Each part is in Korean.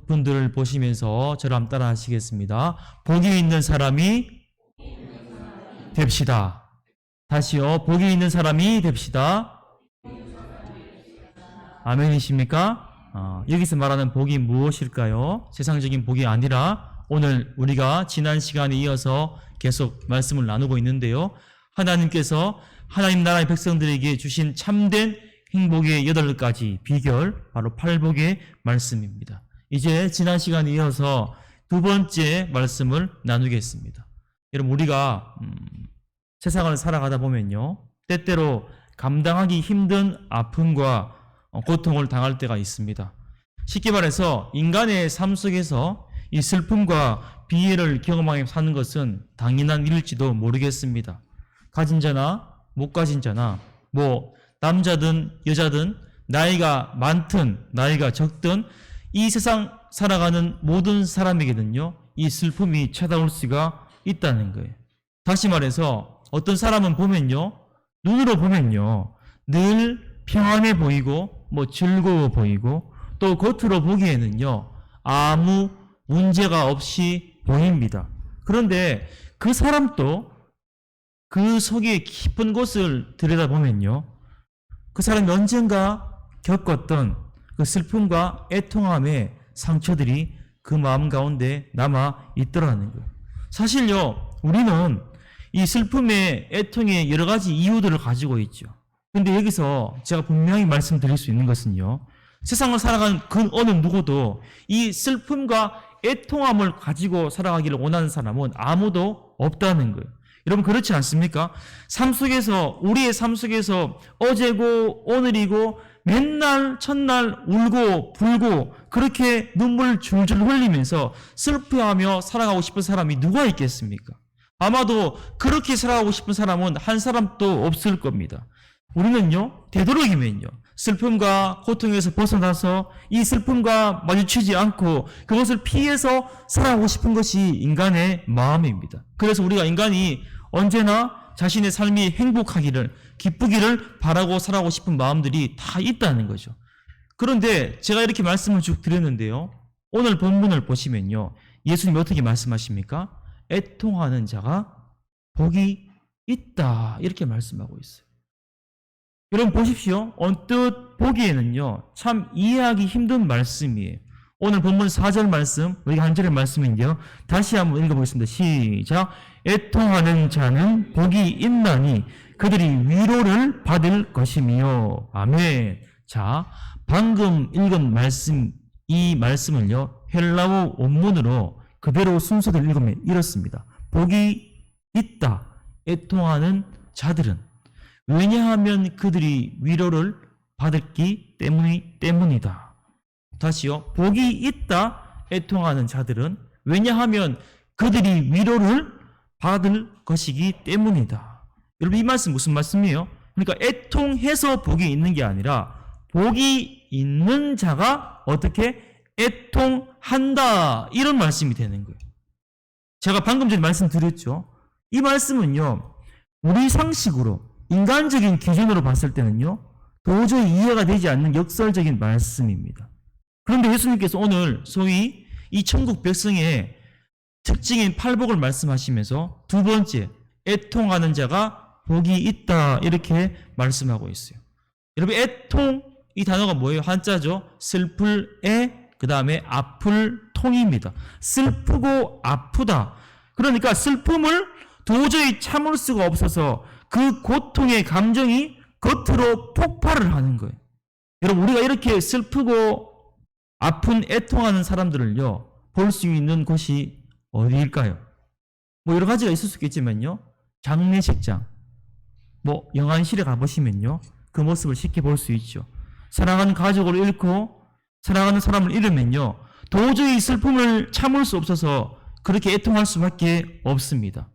분들을 보시면서 저랑 따라 하시겠습니다. 복이 있는 사람이 됩시다. 다시요. 복이 있는 사람이 됩시다. 아멘이십니까? 여기서 말하는 복이 무엇일까요? 세상적인 복이 아니라 오늘 우리가 지난 시간에 이어서 계속 말씀을 나누고 있는데요. 하나님께서 하나님 나라의 백성들에게 주신 참된 행복의 8가지 비결, 바로 팔복의 말씀입니다. 이제 지난 시간에 이어서 두 번째 말씀을 나누겠습니다. 여러분, 우리가 세상을 살아가다 보면요, 때때로 감당하기 힘든 아픔과 고통을 당할 때가 있습니다. 쉽게 말해서 인간의 삶 속에서 이 슬픔과 비애를 경험하며 사는 것은 당연한 일일지도 모르겠습니다. 가진 자나 못 가진 자나, 남자든 여자든 나이가 많든 나이가 적든 이 세상 살아가는 모든 사람에게는요, 이 슬픔이 찾아올 수가 있다는 거예요. 다시 말해서 어떤 사람은 보면요, 눈으로 보면요, 늘 평안해 보이고 즐거워 보이고 또 겉으로 보기에는요, 아무 문제가 없이 보입니다. 그런데 그 사람도 그 속에 깊은 곳을 들여다보면요, 그 사람이 언젠가 겪었던 그 슬픔과 애통함의 상처들이 그 마음 가운데 남아 있더라는 거예요. 사실요, 우리는 이 슬픔의 애통의 여러 가지 이유들을 가지고 있죠. 근데 여기서 제가 분명히 말씀드릴 수 있는 것은요, 세상을 살아가는 그 어느 누구도 이 슬픔과 애통함을 가지고 살아가기를 원하는 사람은 아무도 없다는 거예요. 여러분, 그렇지 않습니까? 우리의 삶 속에서 어제고 오늘이고 맨날 첫날 울고 불고 그렇게 눈물 줄줄 흘리면서 슬퍼하며 살아가고 싶은 사람이 누가 있겠습니까? 아마도 그렇게 살아가고 싶은 사람은 한 사람도 없을 겁니다. 우리는요, 되도록이면요, 슬픔과 고통에서 벗어나서 이 슬픔과 마주치지 않고 그것을 피해서 살아가고 싶은 것이 인간의 마음입니다. 그래서 우리가 인간이 언제나 자신의 삶이 행복하기를, 기쁘기를 바라고 살아가고 싶은 마음들이 다 있다는 거죠. 그런데 제가 이렇게 말씀을 쭉 드렸는데요, 오늘 본문을 보시면요, 예수님이 어떻게 말씀하십니까? 애통하는 자가 복이 있다, 이렇게 말씀하고 있어요. 여러분 보십시오. 언뜻 보기에는요, 참 이해하기 힘든 말씀이에요. 오늘 본문 4절 말씀, 우리가 한 절의 말씀인데요, 다시 한번 읽어보겠습니다. 시작. 애통하는 자는 복이 있나니 그들이 위로를 받을 것이며. 아멘. 자, 방금 읽은 말씀, 이 말씀을요, 헬라어 원문으로 그대로 순서대로 읽으면 이렇습니다. 복이 있다, 애통하는 자들은. 왜냐하면 그들이 위로를 받았기 때문이다. 다시요. 복이 있다, 애통하는 자들은. 왜냐하면 그들이 위로를 받을 것이기 때문이다. 여러분, 이 말씀 무슨 말씀이에요? 그러니까 애통해서 복이 있는 게 아니라 복이 있는 자가 어떻게 애통한다, 이런 말씀이 되는 거예요. 제가 방금 전에 말씀드렸죠. 이 말씀은요, 우리 상식으로 인간적인 기준으로 봤을 때는요, 도저히 이해가 되지 않는 역설적인 말씀입니다. 그런데 예수님께서 오늘 소위 이 천국 백성의 특징인 팔복을 말씀하시면서 두 번째, 애통하는 자가 복이 있다, 이렇게 말씀하고 있어요. 여러분, 애통, 이 단어가 뭐예요? 한자죠. 슬플 애, 그 다음에 아플 통입니다. 슬프고 아프다. 그러니까 슬픔을 도저히 참을 수가 없어서 그 고통의 감정이 겉으로 폭발을 하는 거예요. 여러분, 우리가 이렇게 슬프고 아픈 애통하는 사람들을요, 볼 수 있는 곳이 어디일까요? 여러 가지가 있을 수 있겠지만요, 장례식장, 영안실에 가보시면요, 그 모습을 쉽게 볼 수 있죠. 사랑하는 가족을 잃고 사랑하는 사람을 잃으면요, 도저히 슬픔을 참을 수 없어서 그렇게 애통할 수밖에 없습니다.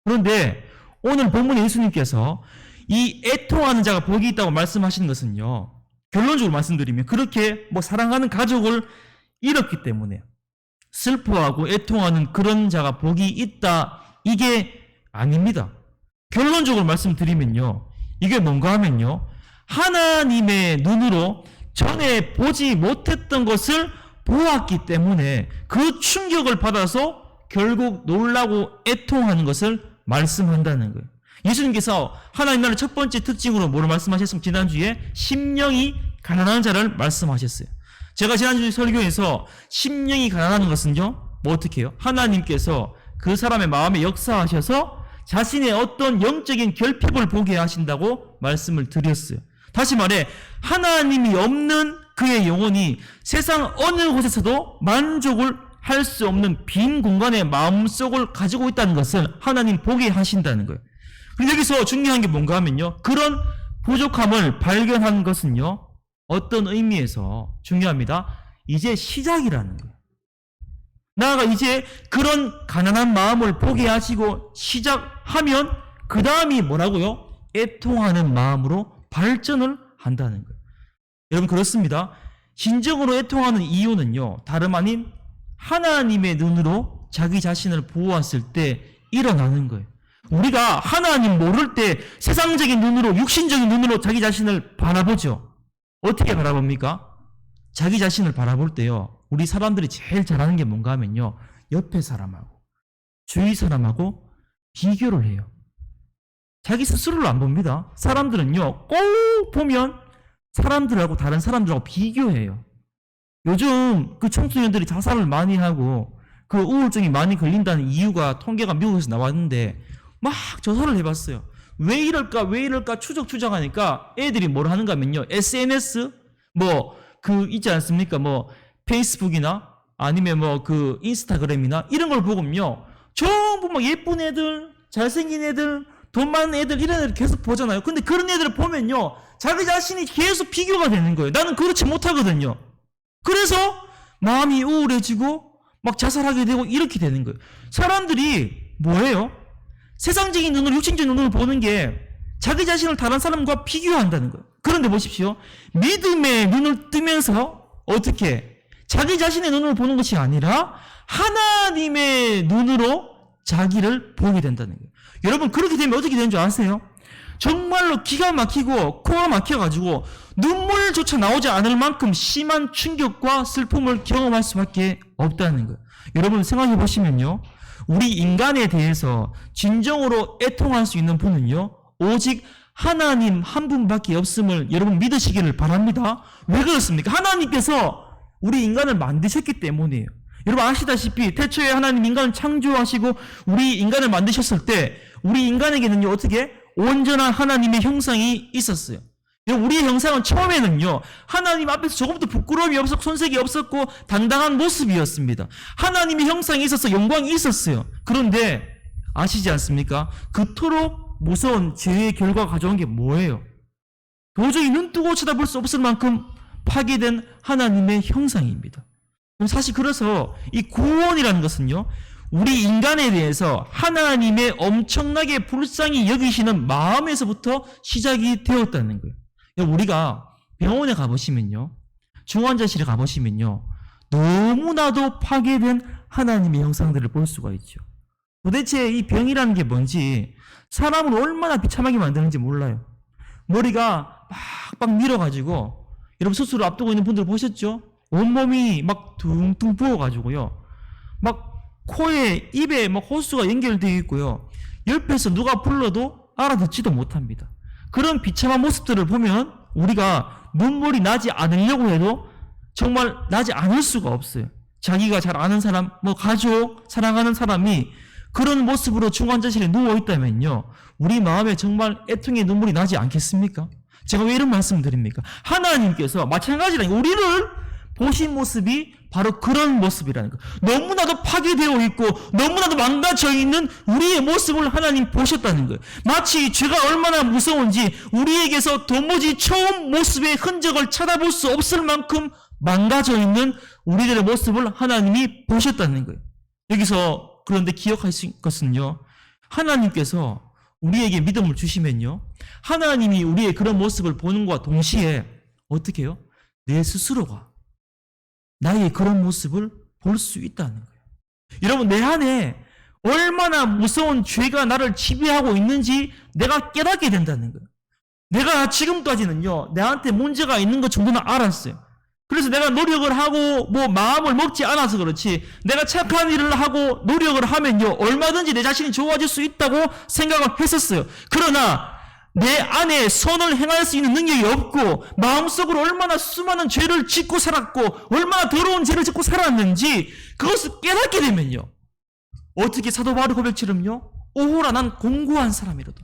그런데 오늘 본문에 예수님께서 이 애통하는 자가 복이 있다고 말씀하시는 것은요, 결론적으로 말씀드리면 그렇게 사랑하는 가족을 잃었기 때문에 슬퍼하고 애통하는 그런 자가 복이 있다, 이게 아닙니다. 결론적으로 말씀드리면요, 이게 뭔가 하면요, 하나님의 눈으로 전에 보지 못했던 것을 보았기 때문에 그 충격을 받아서 결국 놀라고 애통하는 것을 말씀한다는 거예요. 예수님께서 하나님 나라의 첫 번째 특징으로 뭐를 말씀하셨습니까? 지난주에 심령이 가난한 자를 말씀하셨어요. 제가 지난주 설교에서 심령이 가난한 것은요, 뭐 어떻게 해요? 하나님께서 그 사람의 마음에 역사하셔서 자신의 어떤 영적인 결핍을 보게 하신다고 말씀을 드렸어요. 다시 말해, 하나님이 없는 그의 영혼이 세상 어느 곳에서도 만족을 할 수 없는 빈 공간의 마음속을 가지고 있다는 것을 하나님 보게 하신다는 거예요. 근데 여기서 중요한 게 뭔가 하면요, 그런 부족함을 발견한 것은요, 어떤 의미에서 중요합니다. 이제 시작이라는 거예요. 나아가 이제 그런 가난한 마음을 보게 하시고 시작하면 그 다음이 뭐라고요? 애통하는 마음으로 발전을 한다는 거예요. 여러분, 그렇습니다. 진정으로 애통하는 이유는요, 다름 아닌 하나님의 눈으로 자기 자신을 보았을 때 일어나는 거예요. 우리가 하나님 모를 때 세상적인 눈으로, 육신적인 눈으로 자기 자신을 바라보죠. 어떻게 바라봅니까? 자기 자신을 바라볼 때요, 우리 사람들이 제일 잘하는 게 뭔가 하면요, 옆에 사람하고 주위 사람하고 비교를 해요. 자기 스스로를 안 봅니다. 사람들은요, 꼭 보면 사람들하고 다른 사람들하고 비교해요. 요즘 그 청소년들이 자살을 많이 하고 그 우울증이 많이 걸린다는 이유가 통계가 미국에서 나왔는데 막 조사를 해봤어요. 왜 이럴까 추적하니까 애들이 뭘 하는가 하면요, SNS 뭐 그 있지 않습니까? 뭐 페이스북이나 아니면 뭐 그 인스타그램이나 이런 걸 보면요, 전부 막 예쁜 애들, 잘생긴 애들, 돈 많은 애들, 이런 애들 계속 보잖아요. 근데 그런 애들을 보면요, 자기 자신이 계속 비교가 되는 거예요. 나는 그렇지 못하거든요. 그래서 마음이 우울해지고 막 자살하게 되고 이렇게 되는 거예요. 사람들이 뭐예요? 세상적인 눈으로, 육신적인 눈으로 보는 게 자기 자신을 다른 사람과 비교한다는 거예요. 그런데 보십시오. 믿음의 눈을 뜨면서 어떻게? 자기 자신의 눈으로 보는 것이 아니라 하나님의 눈으로 자기를 보게 된다는 거예요. 여러분, 그렇게 되면 어떻게 되는 줄 아세요? 정말로 기가 막히고 코가 막혀가지고 눈물조차 나오지 않을 만큼 심한 충격과 슬픔을 경험할 수밖에 없다는 거예요. 여러분, 생각해 보시면요, 우리 인간에 대해서 진정으로 애통할 수 있는 분은요, 오직 하나님 한 분밖에 없음을 여러분 믿으시기를 바랍니다. 왜 그렇습니까? 하나님께서 우리 인간을 만드셨기 때문이에요. 여러분 아시다시피 태초에 하나님 인간을 창조하시고 우리 인간을 만드셨을 때 우리 인간에게는요, 어떻게? 온전한 하나님의 형상이 있었어요. 우리의 형상은 처음에는요, 하나님 앞에서 조금도 부끄러움이 없었고 손색이 없었고 당당한 모습이었습니다. 하나님의 형상이 있어서 영광이 있었어요. 그런데 아시지 않습니까? 그토록 무서운 죄의 결과가 가져온 게 뭐예요? 도저히 눈 뜨고 쳐다볼 수 없을 만큼 파괴된 하나님의 형상입니다. 사실 그래서 이 구원이라는 것은요, 우리 인간에 대해서 하나님의 엄청나게 불쌍히 여기시는 마음에서부터 시작이 되었다는 거예요. 우리가 병원에 가보시면요, 중환자실에 가보시면요, 너무나도 파괴된 하나님의 형상들을 볼 수가 있죠. 도대체 이 병이라는 게 뭔지, 사람을 얼마나 비참하게 만드는지 몰라요. 머리가 빡빡 밀어가지고, 여러분 수술을 앞두고 있는 분들 보셨죠? 온몸이 막 둥둥 부어가지고요, 막 코에 입에 막 호수가 연결되어 있고요, 옆에서 누가 불러도 알아듣지도 못합니다. 그런 비참한 모습들을 보면 우리가 눈물이 나지 않으려고 해도 정말 나지 않을 수가 없어요. 자기가 잘 아는 사람, 뭐 가족, 사랑하는 사람이 그런 모습으로 중환자실에 누워있다면요, 우리 마음에 정말 애통의 눈물이 나지 않겠습니까? 제가 왜 이런 말씀을 드립니까? 하나님께서 마찬가지로 우리를 보신 모습이 바로 그런 모습이라는 거예요. 너무나도 파괴되어 있고 너무나도 망가져 있는 우리의 모습을 하나님 보셨다는 거예요. 마치 죄가 얼마나 무서운지 우리에게서 도무지 처음 모습의 흔적을 찾아볼 수 없을 만큼 망가져 있는 우리들의 모습을 하나님이 보셨다는 거예요. 여기서 그런데 기억하실 것은요, 하나님께서 우리에게 믿음을 주시면요, 하나님이 우리의 그런 모습을 보는 것과 동시에 어떻게 해요? 내 스스로가 나의 그런 모습을 볼 수 있다는 거예요. 여러분, 내 안에 얼마나 무서운 죄가 나를 지배하고 있는지 내가 깨닫게 된다는 거예요. 내가 지금까지는요, 내한테 문제가 있는 것 정도는 알았어요. 그래서 내가 노력을 하고 뭐 마음을 먹지 않아서 그렇지 내가 착한 일을 하고 노력을 하면요 얼마든지 내 자신이 좋아질 수 있다고 생각을 했었어요. 그러나 내 안에 선을 행할 수 있는 능력이 없고 마음속으로 얼마나 수많은 죄를 짓고 살았고 얼마나 더러운 죄를 짓고 살았는지 그것을 깨닫게 되면요 어떻게 사도 바울의 고백처럼요 오호라 난 공고한 사람이로다.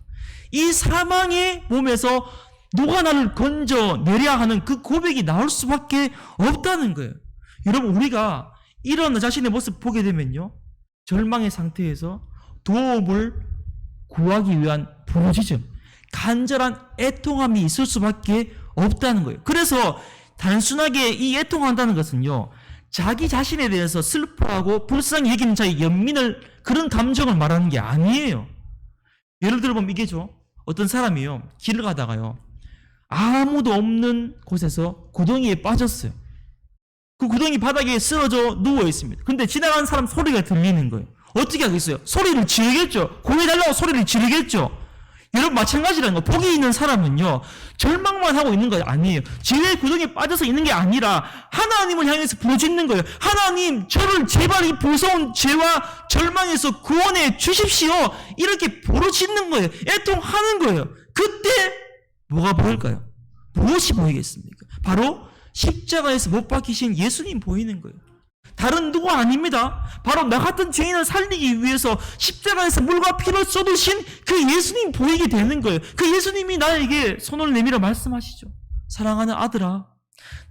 이 사망의 몸에서 누가 나를 건져내려 하는 그 고백이 나올 수밖에 없다는 거예요. 여러분 우리가 이런 나 자신의 모습 보게 되면요 절망의 상태에서 도움을 구하기 위한 부르짖음 간절한 애통함이 있을 수밖에 없다는 거예요. 그래서 단순하게 이 애통한다는 것은요 자기 자신에 대해서 슬퍼하고 불쌍히 여기는 자의 연민을 그런 감정을 말하는 게 아니에요. 예를 들어보면 이게죠 어떤 사람이요 길을 가다가요 아무도 없는 곳에서 구덩이에 빠졌어요. 그 구덩이 바닥에 쓰러져 누워 있습니다. 근데 지나가는 사람 소리가 들리는 거예요. 어떻게 하겠어요? 소리를 지르겠죠. 구해달라고 소리를 지르겠죠. 여러분 마찬가지라는 거. 복이 있는 사람은요 절망만 하고 있는 거 아니에요. 죄의 구덩이에 빠져서 있는 게 아니라 하나님을 향해서 부르짖는 거예요. 하나님 저를 제발 이 무서운 죄와 절망에서 구원해 주십시오. 이렇게 부르짖는 거예요. 애통하는 거예요. 그때 뭐가 보일까요? 무엇이 보이겠습니까? 바로 십자가에서 못 박히신 예수님 보이는 거예요. 다른 누구 아닙니다. 바로 나 같은 죄인을 살리기 위해서 십자가에서 물과 피를 쏟으신 그 예수님 보이게 되는 거예요. 그 예수님이 나에게 손을 내밀어 말씀하시죠. 사랑하는 아들아,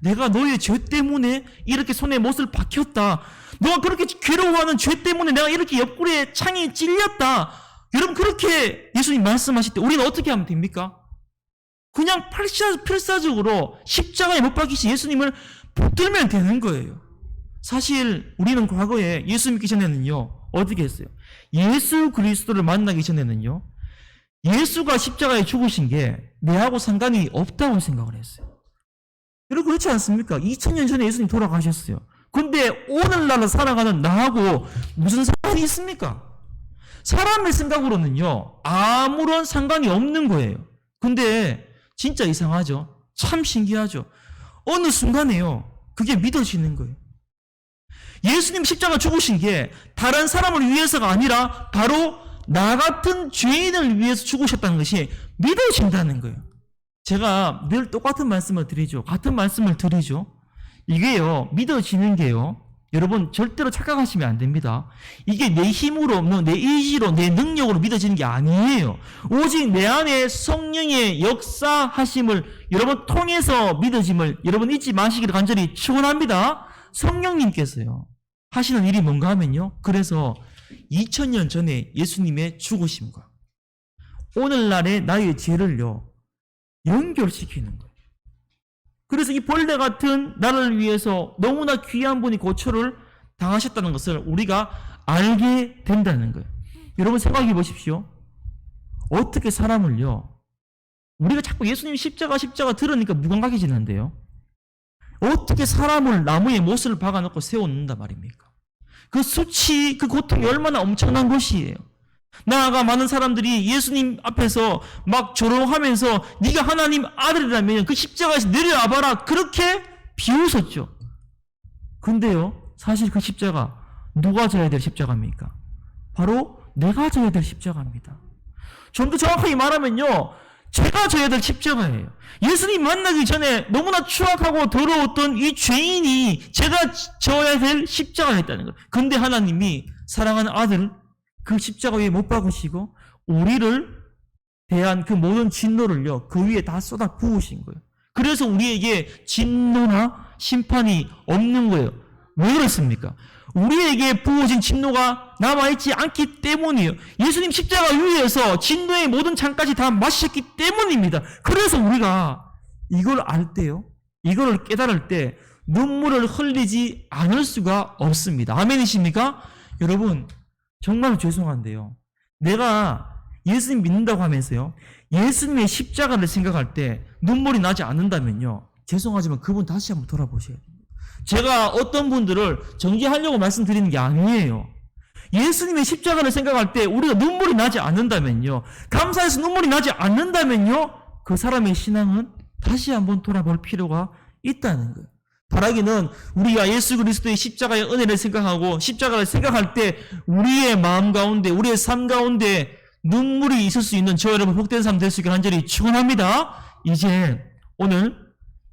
내가 너의 죄 때문에 이렇게 손에 못을 박혔다. 너가 그렇게 괴로워하는 죄 때문에 내가 이렇게 옆구리에 창이 찔렸다. 여러분 그렇게 예수님 말씀하실 때 우리는 어떻게 하면 됩니까? 그냥 필사적으로 십자가에 못 박히신 예수님을 붙들면 되는 거예요. 사실 우리는 과거에 예수 믿기 전에는요 어떻게 했어요? 예수 그리스도를 만나기 전에는요 예수가 십자가에 죽으신 게 내하고 상관이 없다고 생각을 했어요. 여러분 그렇지 않습니까? 2000년 전에 예수님 돌아가셨어요. 근데 오늘날 살아가는 나하고 무슨 상관이 있습니까? 사람의 생각으로는요 아무런 상관이 없는 거예요. 근데 진짜 이상하죠? 참 신기하죠? 어느 순간에요 그게 믿어지는 거예요. 예수님 십자가 죽으신 게 다른 사람을 위해서가 아니라 바로 나 같은 죄인을 위해서 죽으셨다는 것이 믿어진다는 거예요. 제가 늘 똑같은 말씀을 드리죠. 같은 말씀을 드리죠. 이게요 믿어지는 게요 여러분 절대로 착각하시면 안 됩니다. 이게 내 힘으로 없는 내 의지로 내 능력으로 믿어지는 게 아니에요. 오직 내 안에 성령의 역사하심을 여러분 통해서 믿어짐을 여러분 잊지 마시기를 간절히 축원합니다. 성령님께서요 하시는 일이 뭔가 하면요 그래서 2000년 전에 예수님의 죽으심과 오늘날의 나의 죄를요 연결시키는 거예요. 그래서 이 벌레 같은 나를 위해서 너무나 귀한 분이 고초를 당하셨다는 것을 우리가 알게 된다는 거예요. 여러분 생각해 보십시오. 어떻게 사람을요 우리가 자꾸 예수님 십자가 들으니까 무감각해지는데요 어떻게 사람을 나무에 못을 박아놓고 세워놓는단 말입니까? 그 수치, 그 고통이 얼마나 엄청난 것이에요. 나아가 많은 사람들이 예수님 앞에서 막 조롱하면서 네가 하나님 아들이라면 그 십자가에서 내려와봐라 그렇게 비웃었죠. 근데요 사실 그 십자가 누가 져야 될 십자가입니까? 바로 내가 져야 될 십자가입니다. 좀 더 정확하게 말하면요 제가 져야 될 십자가예요. 예수님 만나기 전에 너무나 추악하고 더러웠던 이 죄인이 제가 져야 될 십자가였다는 거예요. 근데 하나님이 사랑하는 아들 그 십자가 위에 못 박으시고 우리를 대한 그 모든 진노를요 그 위에 다 쏟아 부으신 거예요. 그래서 우리에게 진노나 심판이 없는 거예요. 왜 그렇습니까? 우리에게 부어진 진노가 남아있지 않기 때문이에요. 예수님 십자가 위에서 진노의 모든 창까지 다 마셨기 때문입니다. 그래서 우리가 이걸 알 때요 이걸 깨달을 때 눈물을 흘리지 않을 수가 없습니다. 아멘이십니까? 여러분 정말 죄송한데요 내가 예수님 믿는다고 하면서요 예수님의 십자가를 생각할 때 눈물이 나지 않는다면요 죄송하지만 그분 다시 한번 돌아보셔야 됩니다. 제가 어떤 분들을 정죄하려고 말씀드리는 게 아니에요. 예수님의 십자가를 생각할 때 우리가 눈물이 나지 않는다면요 감사해서 눈물이 나지 않는다면요 그 사람의 신앙은 다시 한번 돌아볼 필요가 있다는 거예요. 바라기는 우리가 예수 그리스도의 십자가의 은혜를 생각하고 십자가를 생각할 때 우리의 마음 가운데 우리의 삶 가운데 눈물이 있을 수 있는 저 여러분 복된 삶 될 수 있게 간절히 축원합니다. 이제 오늘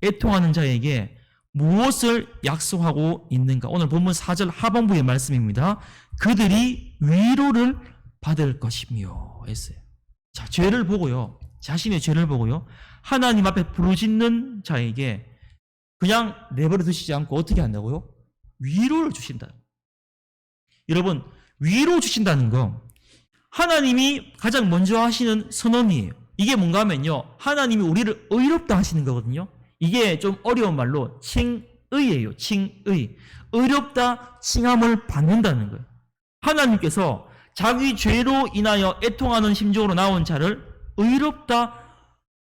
애통하는 자에게 무엇을 약속하고 있는가? 오늘 본문 4절 하반부의 말씀입니다. 그들이 위로를 받을 것이며 했어요. 자, 죄를 보고요. 자신의 죄를 보고요. 하나님 앞에 부르짖는 자에게 그냥 내버려 두시지 않고 어떻게 한다고요? 위로를 주신다. 여러분, 위로 주신다는 거 하나님이 가장 먼저 하시는 선언이에요. 이게 뭔가 하면요. 하나님이 우리를 의롭다 하시는 거거든요. 이게 좀 어려운 말로 칭의예요. 칭의. 의롭다 칭함을 받는다는 거예요. 하나님께서 자기 죄로 인하여 애통하는 심정으로 나온 자를 의롭다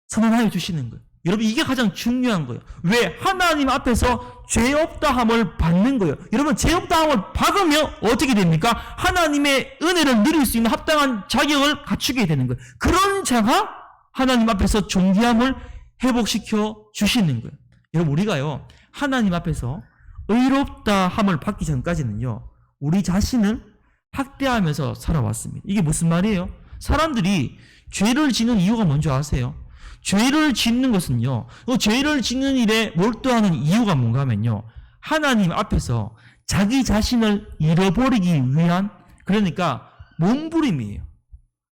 선언하여 주시는 거예요. 여러분 이게 가장 중요한 거예요. 왜? 하나님 앞에서 죄 없다함을 받는 거예요. 여러분 죄 없다함을 받으면 어떻게 됩니까? 하나님의 은혜를 누릴 수 있는 합당한 자격을 갖추게 되는 거예요. 그런 자가 하나님 앞에서 존귀함을 회복시켜 주시는 거예요. 여러분 우리가요 하나님 앞에서 의롭다함을 받기 전까지는요 우리 자신을 학대하면서 살아왔습니다. 이게 무슨 말이에요? 사람들이 죄를 짓는 이유가 뭔지 아세요? 죄를 짓는 것은요, 죄를 짓는 일에 몰두하는 이유가 뭔가 하면요, 하나님 앞에서 자기 자신을 잃어버리기 위한, 그러니까 몸부림이에요.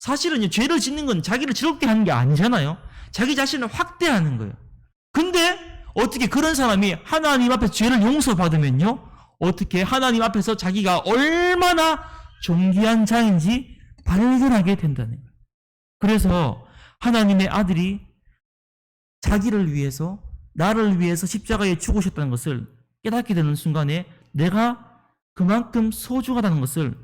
사실은요, 죄를 짓는 건 자기를 즐겁게 하는 게 아니잖아요. 자기 자신을 확대하는 거예요. 근데 어떻게 그런 사람이 하나님 앞에서 죄를 용서받으면요, 어떻게 하나님 앞에서 자기가 얼마나 존귀한 자인지 발견하게 된다는 거예요. 그래서 하나님의 아들이 자기를 위해서 나를 위해서 십자가에 죽으셨다는 것을 깨닫게 되는 순간에 내가 그만큼 소중하다는 것을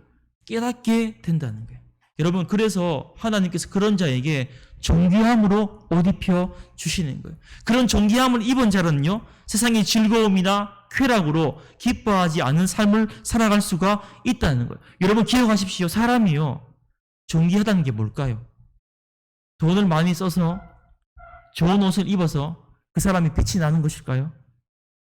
깨닫게 된다는 거예요. 여러분 그래서 하나님께서 그런 자에게 존귀함으로 옷 입혀 주시는 거예요. 그런 존귀함을 입은 자는요 세상의 즐거움이나 쾌락으로 기뻐하지 않은 삶을 살아갈 수가 있다는 거예요. 여러분 기억하십시오. 사람이요 존귀하다는 게 뭘까요? 돈을 많이 써서 좋은 옷을 입어서 그 사람이 빛이 나는 것일까요?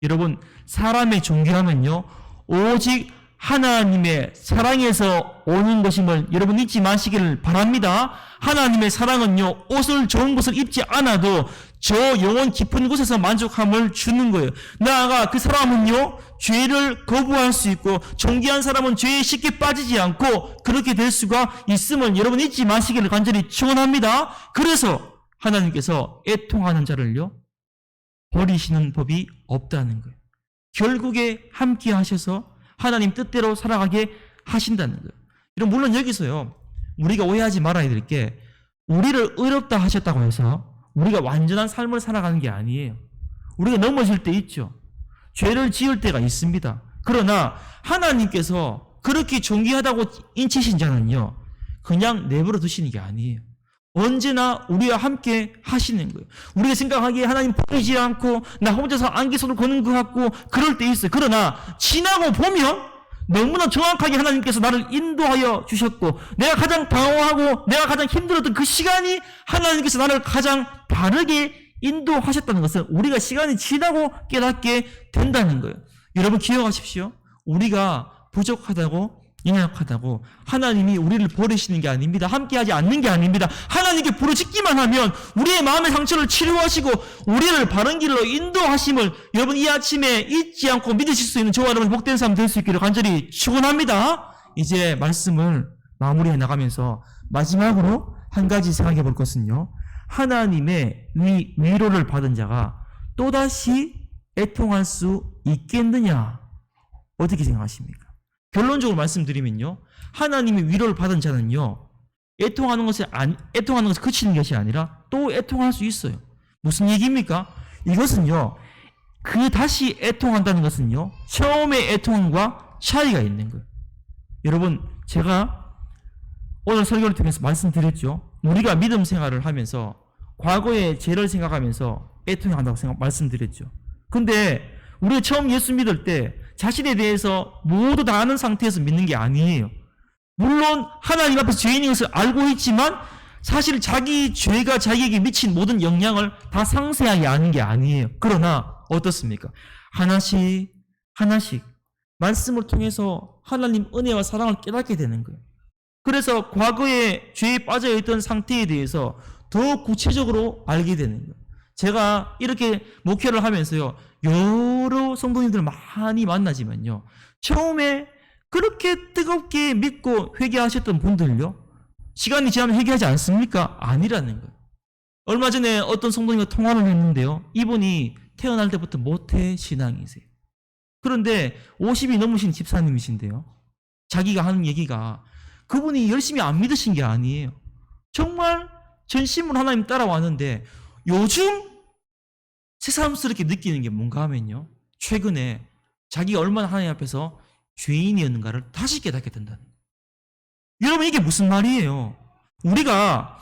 여러분 사람의 존귀함은요 오직 하나님의 사랑에서 오는 것임을 여러분 잊지 마시기를 바랍니다. 하나님의 사랑은요 옷을 좋은 것을 입지 않아도 저 영혼 깊은 곳에서 만족함을 주는 거예요. 나아가 그 사람은요 죄를 거부할 수 있고 존귀한 사람은 죄에 쉽게 빠지지 않고 그렇게 될 수가 있음을 여러분 잊지 마시기를 간절히 축원합니다. 그래서 하나님께서 애통하는 자를요 버리시는 법이 없다는 거예요. 결국에 함께 하셔서 하나님 뜻대로 살아가게 하신다는 거예요. 여러분 물론 여기서요 우리가 오해하지 말아야 될 게 우리를 의롭다 하셨다고 해서 우리가 완전한 삶을 살아가는 게 아니에요. 우리가 넘어질 때 있죠. 죄를 지을 때가 있습니다. 그러나 하나님께서 그렇게 존귀하다고 인치신 자는요 그냥 내버려 두시는 게 아니에요. 언제나 우리와 함께 하시는 거예요. 우리가 생각하기에 하나님 보이지 않고 나 혼자서 안개속을 거는 것 같고 그럴 때 있어요. 그러나 지나고 보면 너무나 정확하게 하나님께서 나를 인도하여 주셨고 내가 가장 방황하고 내가 가장 힘들었던 그 시간이 하나님께서 나를 가장 바르게 인도하셨다는 것을 우리가 시간이 지나고 깨닫게 된다는 거예요. 여러분 기억하십시오. 우리가 부족하다고 연약하다고 하나님이 우리를 버리시는 게 아닙니다. 함께하지 않는 게 아닙니다. 하나님께 부르짖기만 하면 우리의 마음의 상처를 치료하시고 우리를 바른 길로 인도하심을 여러분 이 아침에 잊지 않고 믿으실 수 있는 저와 여러분 복된 삶 될 수 있기를 간절히 축원합니다. 이제 말씀을 마무리해 나가면서 마지막으로 한 가지 생각해 볼 것은요. 하나님의 위로를 받은 자가 또다시 애통할 수 있겠느냐? 어떻게 생각하십니까? 결론적으로 말씀드리면요. 하나님의 위로를 받은 자는요. 애통하는 것에 그치는 것이 아니라 또 애통할 수 있어요. 무슨 얘기입니까? 이것은요. 그 다시 애통한다는 것은요. 처음의 애통과 차이가 있는 거예요. 여러분 제가 오늘 설교를 통해서 말씀드렸죠. 우리가 믿음 생활을 하면서 과거의 죄를 생각하면서 애통한다고 말씀드렸죠. 근데 우리가 처음 예수 믿을 때 자신에 대해서 모두 다 아는 상태에서 믿는 게 아니에요. 물론 하나님 앞에서 죄인인 것을 알고 있지만 사실 자기 죄가 자기에게 미친 모든 영향을 다 상세하게 아는 게 아니에요. 그러나 어떻습니까? 하나씩 하나씩 말씀을 통해서 하나님 은혜와 사랑을 깨닫게 되는 거예요. 그래서 과거에 죄에 빠져있던 상태에 대해서 더 구체적으로 알게 되는 거예요. 제가 이렇게 목회를 하면서요, 여러 성도님들 많이 만나지만요, 처음에 그렇게 뜨겁게 믿고 회개하셨던 분들요, 시간이 지나면 회개하지 않습니까? 아니라는 거예요. 얼마 전에 어떤 성도님과 통화를 했는데요, 이분이 태어날 때부터 모태 신앙이세요. 그런데 50이 넘으신 집사님이신데요, 자기가 하는 얘기가 그분이 열심히 안 믿으신 게 아니에요. 정말 전심으로 하나님 따라왔는데 요즘 새삼스럽게 느끼는 게 뭔가 하면요, 최근에 자기가 얼마나 하나님 앞에서 죄인이었는가를 다시 깨닫게 된다는 거예요. 여러분, 이게 무슨 말이에요? 우리가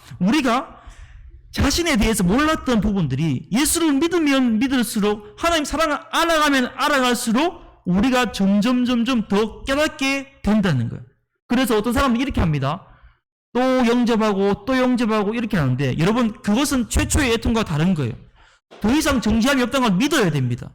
자신에 대해서 몰랐던 부분들이 예수를 믿으면 믿을수록, 하나님 사랑을 알아가면 알아갈수록 우리가 점점 더 깨닫게 된다는 거예요. 그래서 어떤 사람은 이렇게 합니다. 또 영접하고 이렇게 하는데, 여러분, 그것은 최초의 애통과 다른 거예요. 더 이상 정죄함이 없다는 걸 믿어야 됩니다.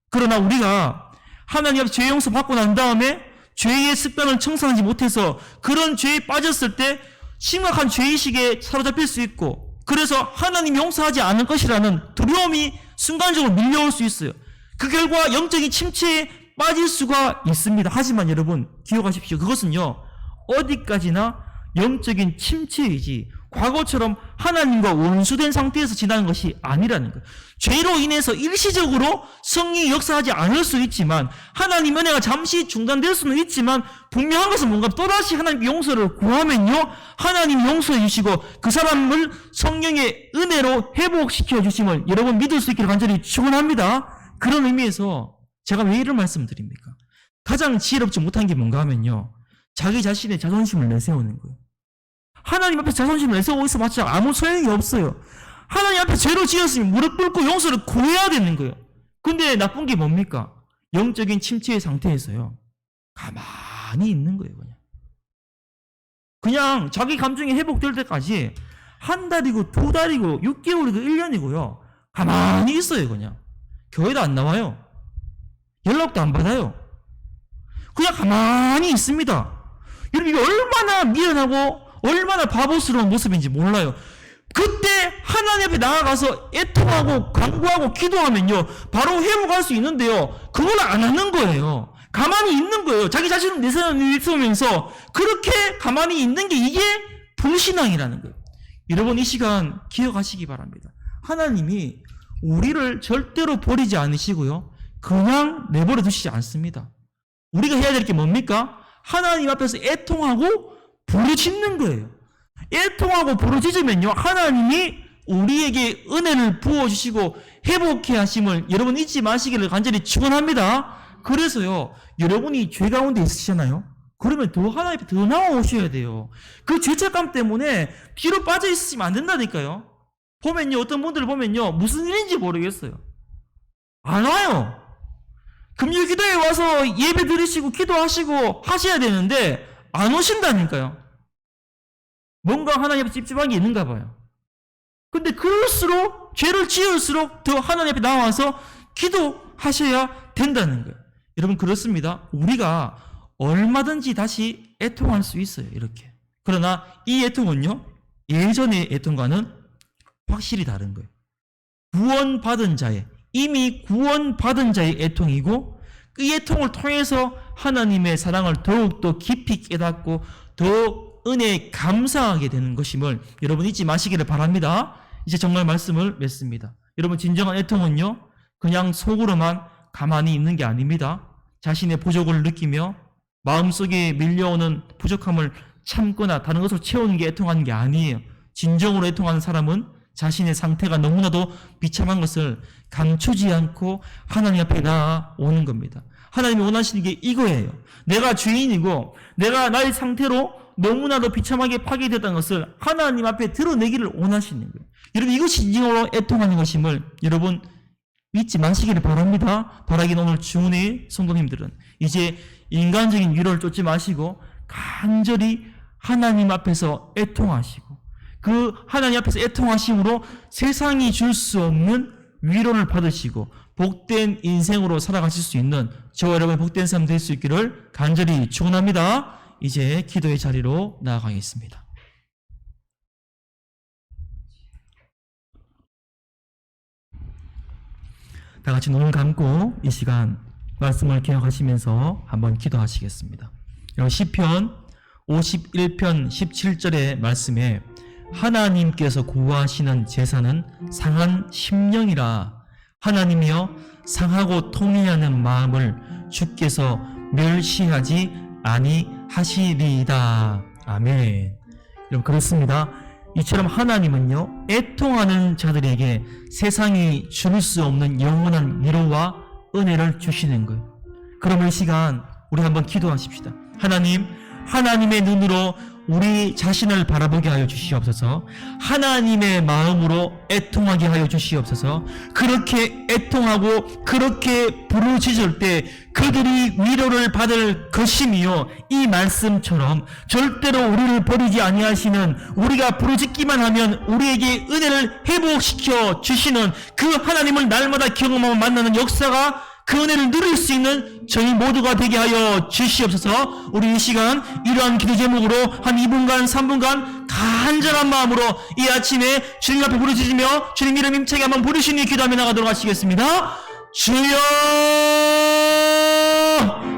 그러나 우리가 하나님 앞에 죄 용서 받고 난 다음에 죄의 습관을 청산하지 못해서 그런 죄에 빠졌을 때 심각한 죄의식에 사로잡힐 수 있고, 그래서 하나님 용서하지 않을 것이라는 두려움이 순간적으로 밀려올 수 있어요. 그 결과 영적인 침체에 빠질 수가 있습니다. 하지만 여러분, 기억하십시오. 그것은요, 어디까지나 영적인 침체이지 과거처럼 하나님과 원수된 상태에서 지나는 것이 아니라는 거예요. 죄로 인해서 일시적으로 성령이 역사하지 않을 수 있지만, 하나님 은혜가 잠시 중단될 수는 있지만, 분명한 것은 뭔가 또다시 하나님 용서를 구하면요, 하나님 용서해 주시고 그 사람을 성령의 은혜로 회복시켜 주심을 여러분 믿을 수 있기를 간절히 축원합니다. 그런 의미에서 제가 왜 이런 말씀을 드립니까? 가장 지혜롭지 못한 게 뭔가 하면요, 자기 자신의 자존심을 내세우는 거예요. 하나님 앞에 자존심을 내세우고 있어봤자 아무 소용이 없어요. 하나님 앞에 죄로 지었으면 무릎 꿇고 용서를 구해야 되는 거예요. 근데 나쁜 게 뭡니까? 영적인 침체의 상태에서요, 가만히 있는 거예요. 그냥 자기 감정이 회복될 때까지 1달이고 2달이고 6개월이고 1년이고요 가만히 있어요. 그냥 교회도 안 나와요. 연락도 안 받아요. 그냥 가만히 있습니다. 여러분, 이게 얼마나 미련하고 얼마나 바보스러운 모습인지 몰라요. 그때 하나님 앞에 나아가서 애통하고 간구하고 기도하면요, 바로 회복할 수 있는데요, 그걸 안 하는 거예요. 가만히 있는 거예요. 자기 자신을 내세우면서 그렇게 가만히 있는 게 이게 불신앙이라는 거예요. 여러분, 이 시간 기억하시기 바랍니다. 하나님이 우리를 절대로 버리지 않으시고요, 그냥 내버려 두시지 않습니다. 우리가 해야 될 게 뭡니까? 하나님 앞에서 애통하고 부르짖는 거예요. 애통하고 부르짖으면요, 하나님이 우리에게 은혜를 부어주시고 회복해 하심을 여러분 잊지 마시기를 간절히 축원합니다. 그래서요, 여러분이 죄 가운데 있으시잖아요. 그러면 더 하나님 앞에 더 나와오셔야 돼요. 그 죄책감 때문에 뒤로 빠져 있으시면 안 된다니까요. 보면요, 어떤 분들을 보면요, 무슨 일인지 모르겠어요. 안 와요. 금요기도에 와서 예배 드리시고 기도하시고 하셔야 되는데 안 오신다니까요. 뭔가 하나님 앞에 찝찝한 게 있는가 봐요. 근데 그럴수록, 죄를 지을수록 더 하나님 앞에 나와서 기도하셔야 된다는 거예요. 여러분, 그렇습니다. 우리가 얼마든지 다시 애통할 수 있어요. 이렇게. 그러나 이 애통은요, 예전의 애통과는 확실히 다른 거예요. 구원받은 자의, 이미 구원받은 자의 애통이고, 그 애통을 통해서 하나님의 사랑을 더욱더 깊이 깨닫고 더 은혜에 감사하게 되는 것임을 여러분 잊지 마시기를 바랍니다. 이제 정말 말씀을 맺습니다. 여러분, 진정한 애통은요, 그냥 속으로만 가만히 있는 게 아닙니다. 자신의 부족을 느끼며 마음속에 밀려오는 부족함을 참거나 다른 것으로 채우는 게 애통하는 게 아니에요. 진정으로 애통하는 사람은 자신의 상태가 너무나도 비참한 것을 감추지 않고 하나님 앞에 나아오는 겁니다. 하나님이 원하시는 게 이거예요. 내가 죄인이고 내가 나의 상태로 너무나도 비참하게 파괴됐다는 것을 하나님 앞에 드러내기를 원하시는 거예요. 여러분, 이것이 진정으로 애통하는 것임을 여러분 잊지 마시기를 바랍니다. 바라긴 오늘 주은혜의 성도님들은 이제 인간적인 위로를 쫓지 마시고 간절히 하나님 앞에서 애통하시고, 그 하나님 앞에서 애통하심으로 세상이 줄 수 없는 위로를 받으시고 복된 인생으로 살아가실 수 있는 저와 여러분의 복된 삶 될 수 있기를 간절히 축원합니다. 이제 기도의 자리로 나아가겠습니다. 다 같이 눈을 감고 이 시간 말씀을 기억하시면서 한번 기도하시겠습니다. 여러분 시편 51편 17절의 말씀에 하나님께서 구하시는 제사는 상한 심령이라 하나님이여 상하고 통회하는 마음을 주께서 멸시하지 아니하시리이다. 아멘. 여러분 그렇습니다. 이처럼 하나님은요 애통하는 자들에게 세상이 줄 수 없는 영원한 위로와 은혜를 주시는 거예요. 그럼 이 시간 우리 한번 기도하십시다. 하나님, 하나님의 눈으로 우리 자신을 바라보게 하여 주시옵소서. 하나님의 마음으로 애통하게 하여 주시옵소서. 그렇게 애통하고 그렇게 부르짖을 때 그들이 위로를 받을 것이며 이 말씀처럼 절대로 우리를 버리지 아니하시는, 우리가 부르짖기만 하면 우리에게 은혜를 회복시켜 주시는 그 하나님을 날마다 경험하며 만나는 역사가 그 은혜를 누릴 수 있는 저희 모두가 되게 하여 주시옵소서. 우리 이 시간 이러한 기도 제목으로 한 2분간 3분간 간절한 마음으로 이 아침에 주님 앞에 부르짖으며 주님 이름 힘차게 한번 부르시니 기도하며 나가도록 하시겠습니다. 주여,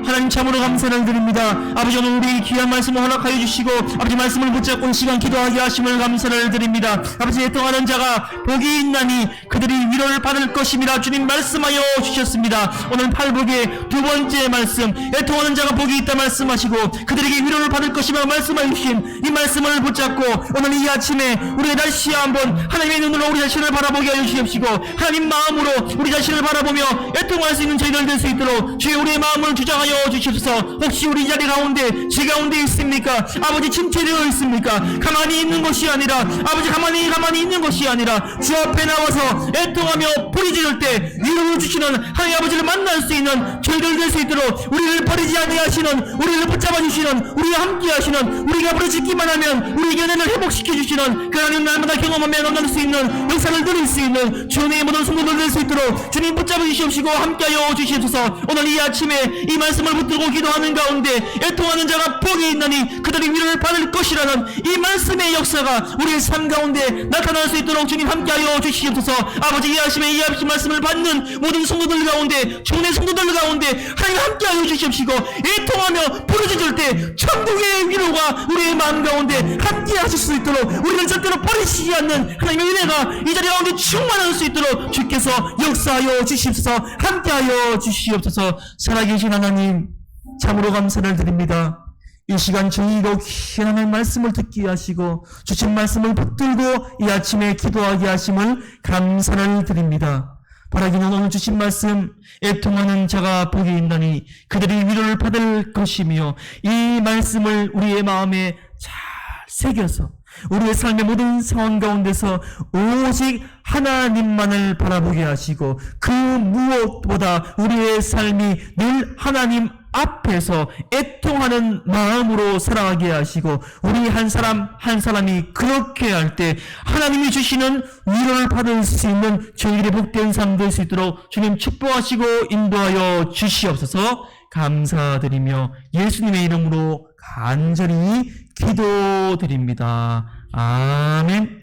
하나님 참으로 감사를 드립니다. 아버지 오늘 우리 귀한 말씀을 허락하여 주시고 아버지 말씀을 붙잡고 이 시간 기도하게 하심을 감사를 드립니다. 아버지 애통하는 자가 복이 있나니 그들이 위로를 받을 것임이라 주님 말씀하여 주셨습니다. 오늘 팔복의 두 번째 말씀, 애통하는 자가 복이 있다 말씀하시고 그들에게 위로를 받을 것이라 말씀하여 주신 이 말씀을 붙잡고 오늘 이 아침에 우리가 다시 한번 하나님의 눈으로 우리 자신을 바라보게 하여 주시옵시고 하나님 마음으로 우리 자신을 바라보며 애통할 수 있는 저희들 될 수 있도록 주의 우리의 마음을 주장하여 주시옵소서. 혹시 우리 자리 가운데 제 가운데 있습니까? 아버지 침체되어 있습니까? 가만히 있는 것이 아니라 아버지 가만히 있는 것이 아니라 주 앞에 나와서 애통하며 부르짖을 때 위로를 주시는 하나님 아버지를 만날 수 있는 저희들 될 수 있도록 우리를 버리지 아니하시는, 우리를 붙잡아 주시는, 우리와 함께 하시는, 우리가 부르짖기만 하면 우리에게 은혜를 회복시켜 주시는 그 하나님 날마다 경험하며 나갈 수 있는 역사를 누릴 수 있는 주님의 모든 성도들 될 수 있도록 주님 붙잡아 주시옵시고 함께하여 주시옵소서. 오늘 이 아침에 이 말씀을 붙들고 기도하는 가운데 애통하는 자가 복이 있나니 그들이 위로를 받을 것이라는 이 말씀의 역사가 우리의 삶 가운데 나타날 수 있도록 주님 함께하여 주시옵소서. 아버지 이 아침에 이 말씀을 받는 모든 성도들 가운데, 종의 성도들 가운데 하나님 함께하여 주시옵시고 애통하며 부르짖을 때 천국의 위로가 우리의 마음 가운데 함께하실 수 있도록 우리를 절대로 버리시지 않는 하나님의 은혜가 이 자리 가운데 충만할 수 있도록 주께서 역사하여 주시옵소서. 함께하여 주시옵소서. 살아계신 하나님 참으로 감사를 드립니다. 이 시간 저희가 귀한 말씀을 듣게 하시고 주신 말씀을 붙들고 이 아침에 기도하게 하심을 감사를 드립니다. 바라기는 오늘 주신 말씀, 애통하는 자가 복이 있나니 그들이 위로를 받을 것이며, 이 말씀을 우리의 마음에 잘 새겨서 우리의 삶의 모든 상황 가운데서 오직 하나님만을 바라보게 하시고 그 무엇보다 우리의 삶이 늘 하나님 앞에서 애통하는 마음으로 살아가게 하시고 우리 한 사람 한 사람이 그렇게 할 때 하나님이 주시는 위로를 받을 수 있는 저희들의 복된 삶 될 수 있도록 주님 축복하시고 인도하여 주시옵소서. 감사드리며 예수님의 이름으로 간절히 기도드립니다. 아멘.